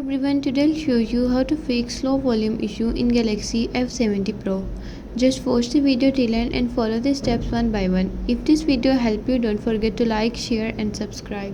everyone, today I'll show you how to fix slow volume issue in Galaxy F70 Pro. Just watch the video till end and follow the steps one by one. If this video helped you, don't forget to like, share and subscribe.